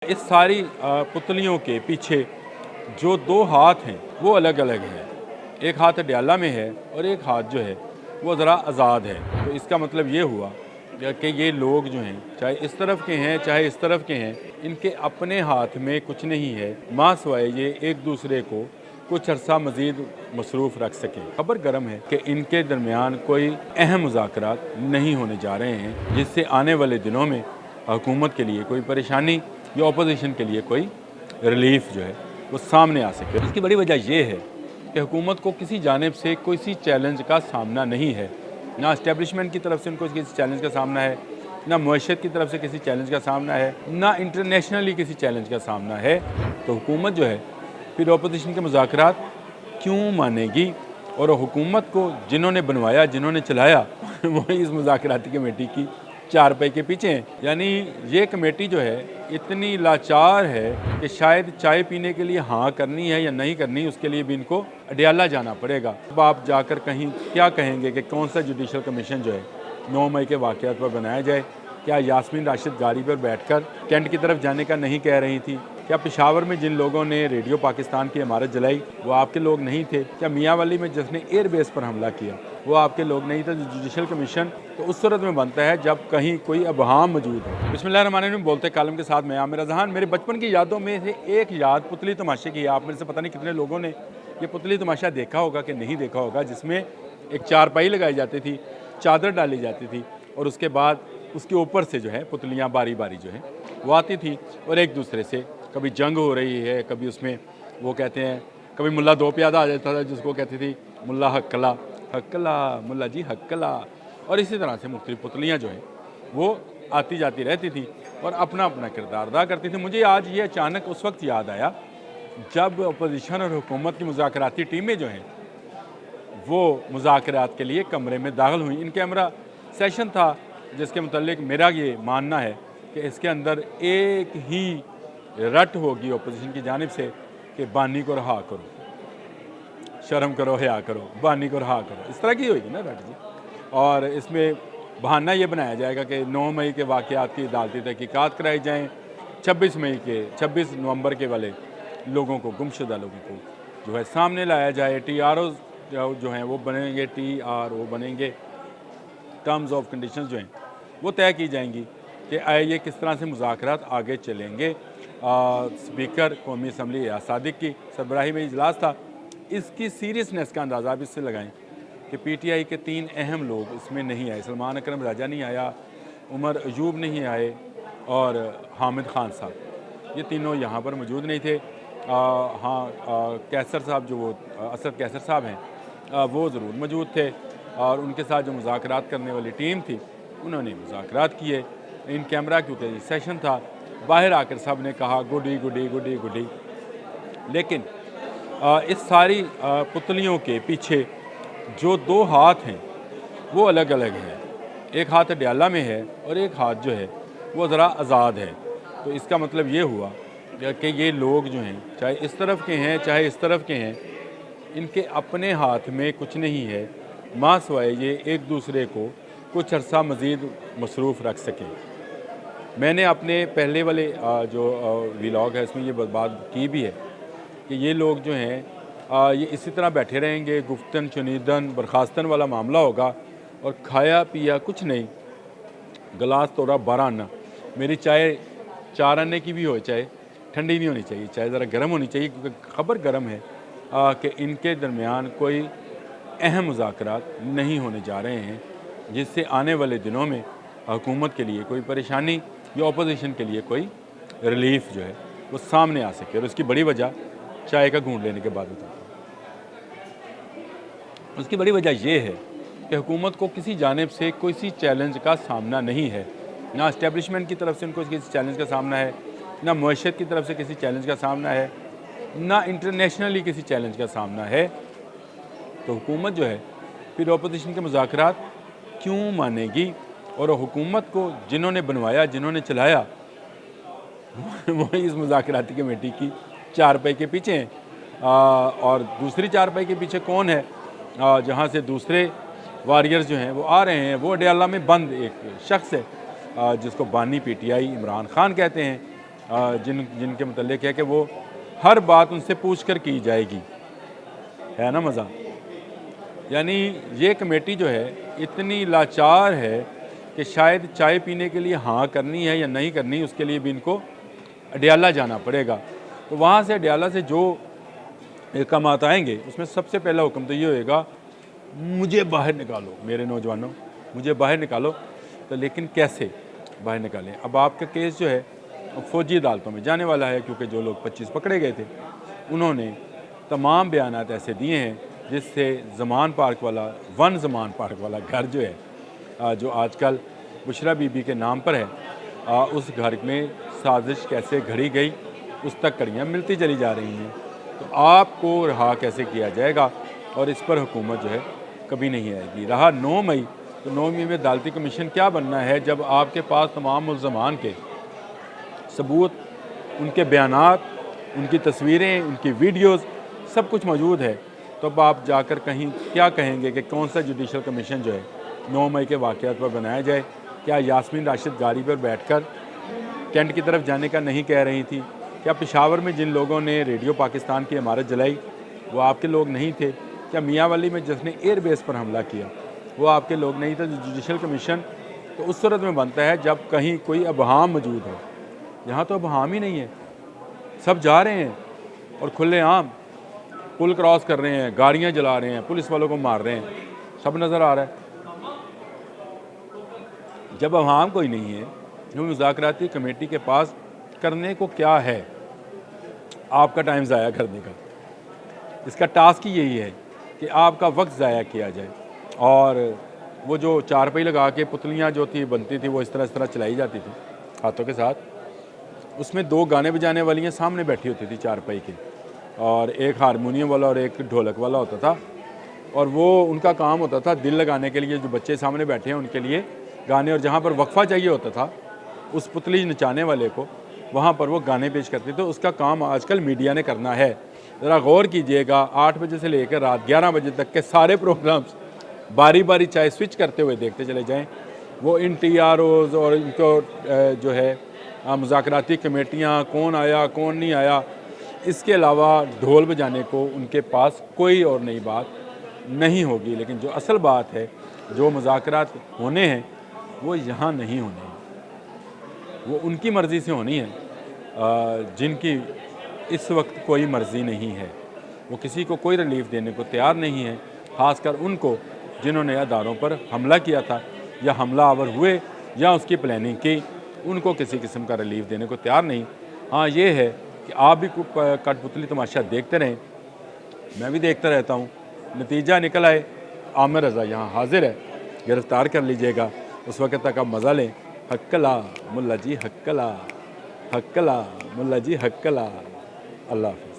इस सारी पुतलियों के पीछे जो दो हाथ हैं वो अलग अलग हैं। एक हाथ अडयाला में है और एक हाथ जो है वो ज़रा आज़ाद है। तो इसका मतलब ये हुआ कि ये लोग जो हैं चाहे इस तरफ के हैं चाहे इस तरफ के हैं, इनके अपने हाथ में कुछ नहीं है माँ सिवाय ये एक दूसरे को कुछ अरसा मज़ीद मसरूफ़ रख सकें। खबर गर्म है कि इनके दरमियान कोई अहम मुज़ाकरात नहीं होने जा रहे हैं, जिससे आने वाले दिनों में हुकूमत के लिए कोई परेशानी या अपोजिशन के लिए कोई रिलीफ जो है वो सामने आ सके। इसकी बड़ी वजह यह है कि हुकूमत को किसी जानिब से किसी चैलेंज का सामना नहीं है। ना इस्टेब्लिशमेंट की तरफ से उनको किसी चैलेंज का सामना है, ना मुआशरत की तरफ से किसी चैलेंज का सामना है, ना इंटरनेशनली किसी चैलेंज का सामना है। तो हुकूमत जो है फिर अपोजिशन के मुज़ाकरात क्यों मानेगी? और हुकूमत को जिन्होंने बनवाया, जिन्होंने चलाया वही इस मुज़ाकराती कमेटी की चारपाई के पीछे हैं। यानी ये कमेटी जो है इतनी लाचार है कि शायद चाय पीने के लिए हाँ करनी है या नहीं करनी, उसके लिए भी इनको अडयाला जाना पड़ेगा। अब आप जाकर कहीं क्या कहेंगे कि कौन सा जुडिशल कमीशन जो है 9 मई के वाक़यात पर बनाया जाए? क्या यास्मीन राशिद गाड़ी पर बैठकर कैंट की तरफ जाने का नहीं कह रही थी? क्या पेशावर में जिन लोगों ने रेडियो पाकिस्तान की इमारत जलाई वो आपके लोग नहीं थे? क्या मियांवाली में जिसने एयर बेस पर हमला किया वो आपके लोग नहीं थे? जुडिशल कमीशन तो उस सूरत में बनता है जब कहीं कोई अबहाम मौजूद है। बिस्मिल्लाहिर्रहमानिर्रहीम बोलते कालम के साथ मैं आमिर रज़हान। मेरे बचपन की यादों में से एक याद पुतली तमाशे की है। आप मेरे से पता नहीं कितने लोगों ने ये पुतली तमाशा देखा होगा कि नहीं देखा होगा, जिसमें एक चारपाई लगाई जाती थी, चादर डाली जाती थी और उसके बाद उसके ऊपर से जो है पुतलियाँ बारी बारी जो है वो आती थी और एक दूसरे से कभी जंग हो रही है, कभी उसमें वो कहते हैं, कभी मुल्ला दो प्यादा आ जाता था जिसको कहती थी मुल्ला हक्कला हक्कला, मुल्ला जी हक्कला। और इसी तरह से मुख्तलिफ पुतलियाँ जो हैं वो आती जाती रहती थी और अपना अपना किरदार अदा करती थी। मुझे आज ये अचानक उस वक्त याद आया जब अपोजिशन और हुकूमत की मुज़ाकराती टीमें जो हैं वो मुज़ाकरात के लिए कमरे में दाखिल हुई। इन कैमरा सेशन था जिसके मुतालिक मेरा ये मानना है कि इसके अंदर एक ही रट होगी अपोजिशन की जानिब से कि बानी को रहा करो, शर्म करो, हया करो, बानी को रहा करो, इस तरह की होगी ना रट जी। और इसमें बहाना ये बनाया जाएगा कि 9 मई के वाक़यात की अदालती तहकीकात कराई जाएँ, 26 नवंबर के वाले लोगों को, गुमशुदा लोगों को जो है सामने लाया जाए। TROs जो हैं वो बनेंगे, TRO बनेंगे, टर्म्स ऑफ कंडीशंस जो हैं वो तय की जाएंगी कि ये किस तरह से मुज़ाकरात आगे चलेंगे। स्पीकर कौमी असम्बली रियाज सादिक की सरबराही में इजलास था। इसकी सीरियसनेस का अंदाज़ा आप इससे लगाएं कि PTI के 3 अहम लोग इसमें नहीं आए। सलमान अकरम राजा नहीं आया, उमर अयूब नहीं आए और हामिद खान साहब, ये तीनों यहाँ पर मौजूद नहीं थे। कैसर साहब जो वो असद कैसर साहब हैं वो ज़रूर मौजूद थे और उनके साथ जो मुज़ाकरात करने वाली टीम थी उन्होंने मुज़ाकरात किए। इन कैमरा क्योंकि सेशन था, बाहर आकर सब ने कहा गुडी गुडी गुडी गुडी। लेकिन इस सारी पुतलियों के पीछे जो दो हाथ हैं वो अलग अलग हैं। एक हाथ अडयाला में है और एक हाथ जो है वो ज़रा आज़ाद है। तो इसका मतलब ये हुआ कि ये लोग जो हैं चाहे इस तरफ के हैं चाहे इस तरफ के हैं, इनके अपने हाथ में कुछ नहीं है माँ सिवाय ये एक दूसरे को कुछ अरसा मज़ीद मसरूफ़ रख सकें। मैंने अपने पहले वाले जो व्लॉग है इसमें ये बात की भी है कि ये लोग जो हैं ये इसी तरह बैठे रहेंगे, गुफ्तन चुनीदन बर्खास्तन वाला मामला होगा और खाया पिया कुछ नहीं, गिलास तोड़ा 12 आना। मेरी चाय 4 आने की भी हो, चाहे ठंडी नहीं होनी चाहिए, चाहे ज़रा गर्म होनी चाहिए, क्योंकि खबर गर्म है कि इनके दरमियान कोई अहम मुज़ाकरात नहीं होने जा रहे हैं, जिससे आने वाले दिनों में हुकूमत के लिए कोई परेशानी या अपोजिशन के लिए कोई रिलीफ जो है वो सामने आ सके। और उसकी बड़ी वजह चाय का घूंट लेने के बाद बताता हूँ। उसकी बड़ी वजह ये है कि हुकूमत को किसी जानिब से किसी चैलेंज का सामना नहीं है। ना इस्टेब्लिशमेंट की तरफ से उनको किसी चैलेंज का सामना है, ना मुआशरत की तरफ से किसी चैलेंज का सामना है, ना इंटरनेशनली किसी चैलेंज का सामना है। तो हुकूमत जो है फिर अपोजिशन के मुज़ाकरात क्यों मानेगी? और हुकूमत को जिन्होंने बनवाया, जिन्होंने चलाया वही इस मुज़ाकराती कमेटी की चारपाई के पीछे हैं। और दूसरी चारपाई के पीछे कौन है? जहाँ से दूसरे वारियर्स जो हैं वो आ रहे हैं, वो अडयाला में बंद एक शख्स है जिसको बानी PTI इमरान खान कहते हैं। جن کے متعلق ہے کہ وہ ہر بات ان سے پوچھ کر کی جائے گی، ہے نا مزہ۔ یعنی یہ کمیٹی جو ہے اتنی لاچار ہے کہ شاید چائے پینے کے لیے ہاں کرنی ہے یا نہیں کرنی، اس کے لیے بھی ان کو اڈیالہ جانا پڑے گا۔ تو وہاں سے اڈیالہ سے جو احکامات آئیں گے اس میں سب سے پہلا حکم تو یہ ہوئے گا، مجھے باہر نکالو میرے نوجوانوں، مجھے باہر نکالو۔ تو لیکن کیسے باہر نکالیں؟ اب آپ کا کیس جو ہے فوجی عدالتوں میں جانے والا ہے، کیونکہ جو لوگ 25 پکڑے گئے تھے انہوں نے تمام بیانات ایسے دیے ہیں جس سے زمان پارک والا زمان پارک والا گھر جو ہے جو آج کل بشرا بی بی کے نام پر ہے، اس گھر میں سازش کیسے گھڑی گئی اس تک کڑیاں ملتی چلی جا رہی ہیں۔ تو آپ کو رہا کیسے کیا جائے گا، اور اس پر حکومت جو ہے کبھی نہیں آئے گی۔ رہا 9 مئی، تو 9 مئی میں عدالتی کمیشن کیا بننا ہے جب آپ کے پاس تمام ملزمان کے ثبوت، ان کے بیانات، ان کی تصویریں، ان کی ویڈیوز سب کچھ موجود ہے، تو اب آپ جا کر کہیں کیا کہیں گے کہ کون سا جوڈیشل کمیشن جو ہے 9 مئی کے واقعات پر بنایا جائے؟ کیا یاسمین راشد گاڑی پر بیٹھ کر کینٹ کی طرف جانے کا نہیں کہہ رہی تھی؟ کیا پشاور میں جن لوگوں نے ریڈیو پاکستان کی عمارت جلائی وہ آپ کے لوگ نہیں تھے؟ کیا میاں والی میں جس نے ایئر بیس پر حملہ کیا وہ آپ کے لوگ نہیں تھے؟ جوڈیشل کمیشن تو اس صورت میں بنتا ہے جب کہیں کوئی ابہام موجود ہو۔ یہاں تو ابہام ہی نہیں ہے، سب جا رہے ہیں اور کھلے عام پل کراس کر رہے ہیں، گاڑیاں جلا رہے ہیں، پولیس والوں کو مار رہے ہیں، سب نظر آ رہا ہے۔ جب ابہام کوئی نہیں ہے، جو مذاکراتی کمیٹی کے پاس کرنے کو کیا ہے آپ کا ٹائم ضائع کرنے کا؟ اس کا ٹاسک ہی یہی ہے کہ آپ کا وقت ضائع کیا جائے، اور وہ جو چارپائی لگا کے پتلیاں جو تھی بنتی تھی وہ اس طرح چلائی جاتی تھی ہاتھوں کے ساتھ، اس میں 2 گانے بجانے والیاں سامنے بیٹھی ہوتی تھی چارپائی کے، اور ایک ہارمونیم والا اور ایک ڈھولک والا ہوتا تھا، اور وہ ان کا کام ہوتا تھا دل لگانے کے لیے جو بچے سامنے بیٹھے ہیں ان کے لیے گانے، اور جہاں پر وقفہ چاہیے ہوتا تھا اس پتلی نچانے والے کو وہاں پر وہ گانے پیش کرتے تھے۔ اس کا کام آج کل میڈیا نے کرنا ہے۔ ذرا غور کیجئے گا، 8 بجے سے لے کر رات 11 بجے تک کے سارے پروگرامز باری باری چاہے سوئچ کرتے ہوئے دیکھتے چلے جائیں، وہ ان ٹی آر اوز اور ان کو جو ہے مذاکراتی کمیٹیاں، کون آیا کون نہیں آیا، اس کے علاوہ ڈھول بجانے کو ان کے پاس کوئی اور نئی بات نہیں ہوگی۔ لیکن جو اصل بات ہے، جو مذاکرات ہونے ہیں وہ یہاں نہیں ہونے ہیں، وہ ان کی مرضی سے ہونی ہے جن کی اس وقت کوئی مرضی نہیں ہے۔ وہ کسی کو کوئی ریلیف دینے کو تیار نہیں ہے، خاص کر ان کو جنہوں نے اداروں پر حملہ کیا تھا یا حملہ آور ہوئے یا اس کی پلاننگ کی، ان کو کسی قسم کا ریلیف دینے کو تیار نہیں۔ ہاں یہ ہے کہ آپ بھی کٹ پتلی تماشا دیکھتے رہیں، میں بھی دیکھتا رہتا ہوں، نتیجہ نکل آئے عامر رضا یہاں حاضر ہے، گرفتار کر لیجئے گا، اس وقت تک آپ مزہ لیں۔ حقلا ملا جی حقلا، حقلا ملا جی حقلا۔ اللہ حافظ۔